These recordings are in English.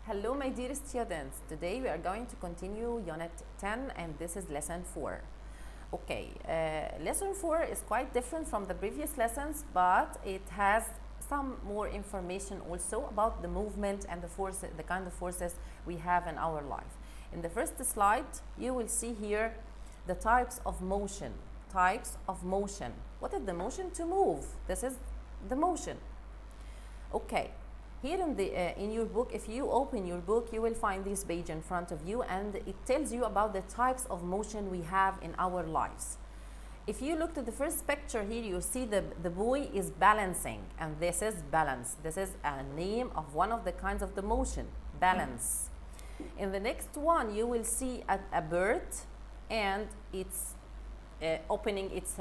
Hello my dear students, today we are going to continue unit 10 and this is lesson 4. Okay, lesson 4 is quite different from the previous lessons, but it has some more information also about the movement and the kind of forces we have in our life. In the first slide, you will see here the types of motion. Types of motion. What is the motion? To move. This is the motion. Okay. Here in your book, if you open your book, you will find this page in front of you and it tells you about the types of motion we have in our lives. If you look to the first picture here, you see the boy is balancing, and this is balance. This is a name of one of the kinds of the motion, balance. In the next one, you will see a bird and it's opening its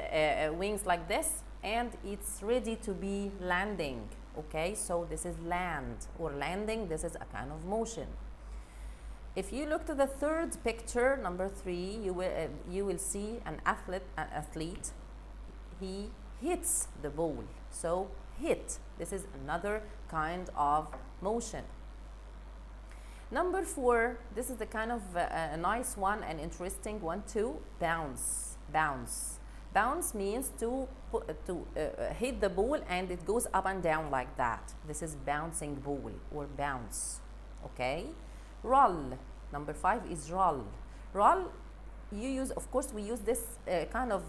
wings like this and it's ready to be landing. Okay, so this is land or landing. This is a kind of motion. If you look to the third picture, number 3, you will see an athlete. He hits the ball. So hit. This is another kind of motion. Number 4, this is the kind of a nice one and interesting one too. Bounce. Bounce. Bounce means to hit the ball and it goes up and down like that. This is bouncing ball or bounce. Okay. Roll. Number 5 is roll. Roll. You use, of course, we use this kind of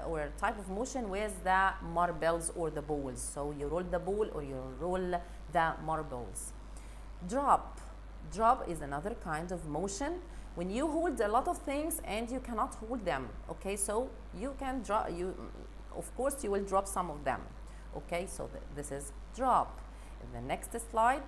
or type of motion with the marbles or the balls. So you roll the ball or you roll the marbles. Drop. Drop is another kind of motion. When you hold a lot of things and you cannot hold them, okay, so you can drop, of course you will drop some of them, okay, so this is drop. In the next slide,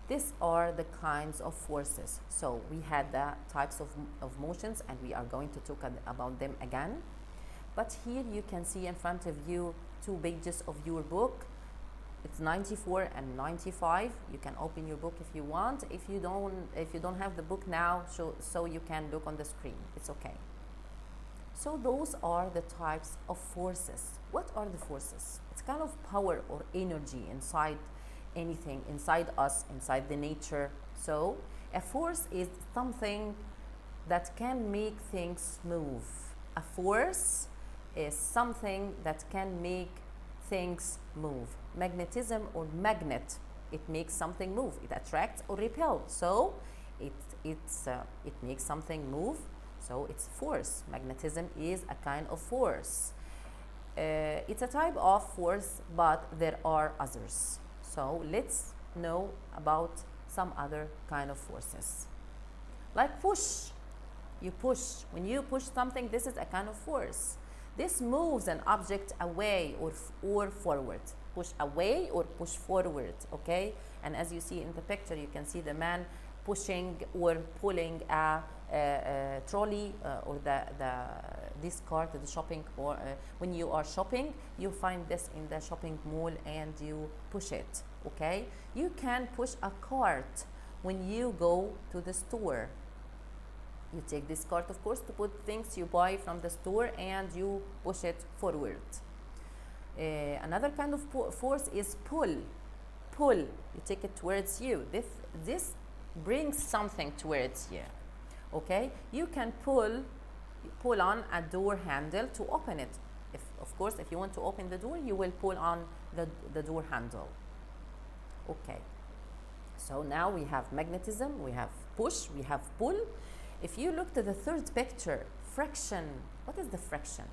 these are the kinds of forces. So we had the types of motions and we are going to talk about them again. But here you can see in front of you 2 pages of your book. It's 94 and 95. You can open your book if you want. If you don't have the book now, so you can look on the screen. It's okay. So those are the types of forces. What are the forces? It's kind of power or energy inside anything, inside us, inside the nature. So a force is something that can make things move. A force is something that can make things move. Magnetism or magnet, it makes something move. It attracts or repels. So it makes something move. So it's force. Magnetism is a kind of force. It's a type of force, but there are others. So let's know about some other kind of forces. Like push. You push. When you push something, this is a kind of force. This moves an object away or forward. Push away or push forward, okay? And as you see in the picture, you can see the man pushing or pulling a trolley or this cart to the shopping, or when you are shopping, you find this in the shopping mall and you push it, okay? You can push a cart when you go to the store. You take this cart, of course, to put things you buy from the store and you push it forward. Another kind of force is pull. Pull. You take it towards you. This brings something towards you. Okay? You can pull on a door handle to open it. Of course, if you want to open the door, you will pull on the door handle. Okay. So now we have magnetism, we have push, we have pull. If you look to the third picture, friction. What is the friction?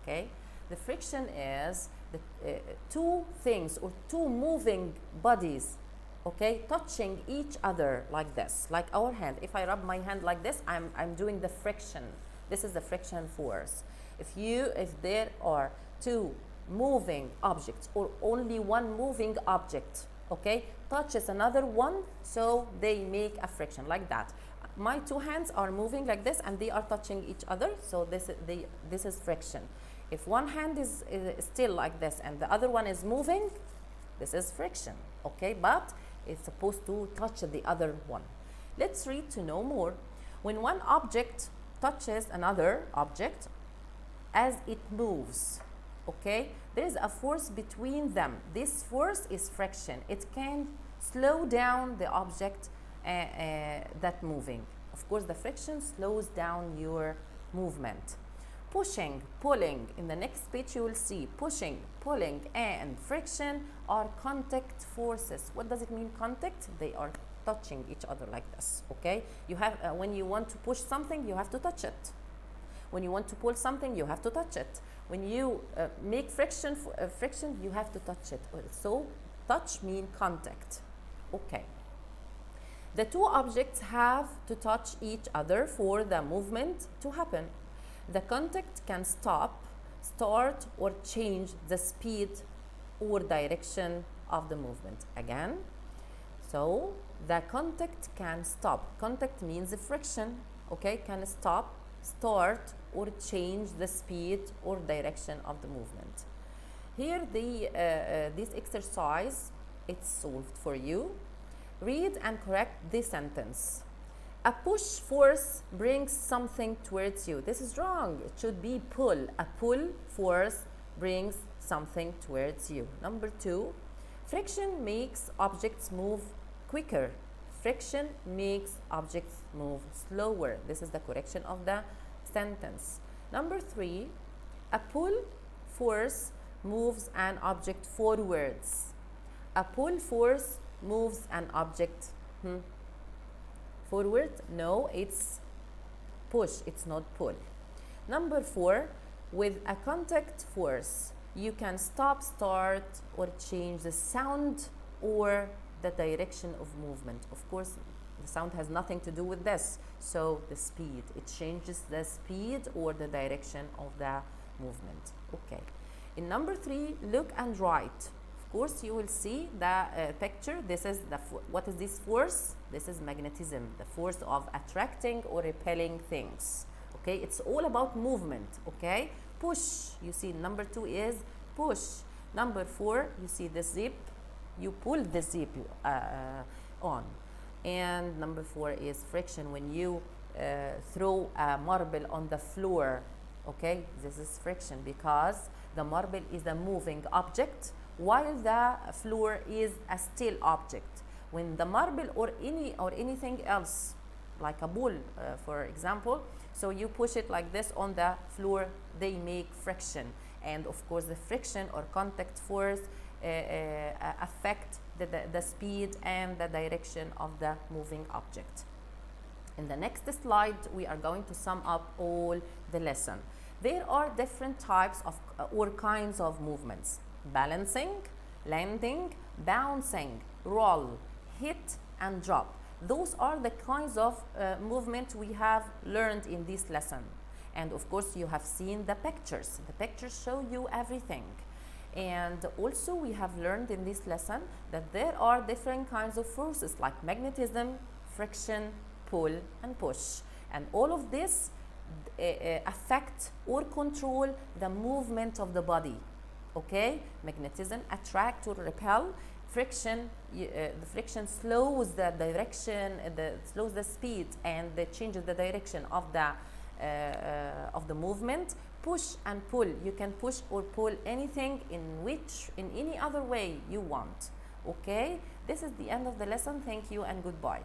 Okay, the friction is the 2 things or 2 moving bodies, okay, touching each other like this, like our hand. If I rub my hand like this, I'm doing the friction. This is the friction force. If there are 2 moving objects or only one moving object, okay, touches another one, so they make a friction like that. My 2 hands are moving like this and they are touching each other, so this is friction. If one hand is still like this and the other one is moving, this is friction, okay, but it's supposed to touch the other one. Let's read to know more. When one object touches another object, as it moves, okay? There is a force between them. This force is friction. It can slow down the object that moving. Of course, the friction slows down your movement. Pushing, pulling. In the next page, you will see pushing, pulling, and friction are contact forces. What does it mean, contact? They are touching each other like this, okay? You have, when you want to push something, you have to touch it. When you want to pull something, you have to touch it. When you make friction, you have to touch it. So, touch means contact, okay? The two objects have to touch each other for the movement to happen. The contact can stop, start, or change the speed or direction of the movement. Again, so the contact can stop. Contact means friction, okay? Can stop, start, or change the speed or direction of the movement. Here, this exercise, it's solved for you. Read and correct this sentence. A push force brings something towards you. This is wrong. It should be pull. A pull force brings something towards you. Number 2, friction makes objects move quicker. Friction makes objects move slower. This is the correction of the sentence. Number 3, a pull force moves an object forwards. A pull force moves an object forward. No, it's push, it's not pull. Number 4, with a contact force, you can stop, start, or change the sound or the direction of movement. Of course, the sound has nothing to do with this. So the speed, it changes the speed or the direction of the movement. Okay. In number 3, look and write. Of course, you will see the picture. This is what is this force? This is magnetism, the force of attracting or repelling things. Okay, it's all about movement. Okay, push. You see, number 2 is push. Number 4, you see the zip. You pull the zip on. And number 4 is friction. When you throw a marble on the floor, okay, this is friction because the marble is a moving object while the floor is a still object. When the marble or anything else, like a ball, for example, so you push it like this on the floor, they make friction. And of course, the friction or contact force affect the speed and the direction of the moving object. In the next slide, we are going to sum up all the lesson. There are different types of or kinds of movements: balancing, landing, bouncing, roll, hit, and drop. Those are the kinds of movement we have learned in this lesson. And of course, you have seen the pictures. The pictures show you everything. And also, we have learned in this lesson that there are different kinds of forces like magnetism, friction, pull, and push. And all of this affect or control the movement of the body. Okay, magnetism attract or repel. Friction, the friction slows the direction, slows the speed, and changes the direction of the movement. Push and pull. You can push or pull anything in any other way you want. Okay, this is the end of the lesson. Thank you and goodbye.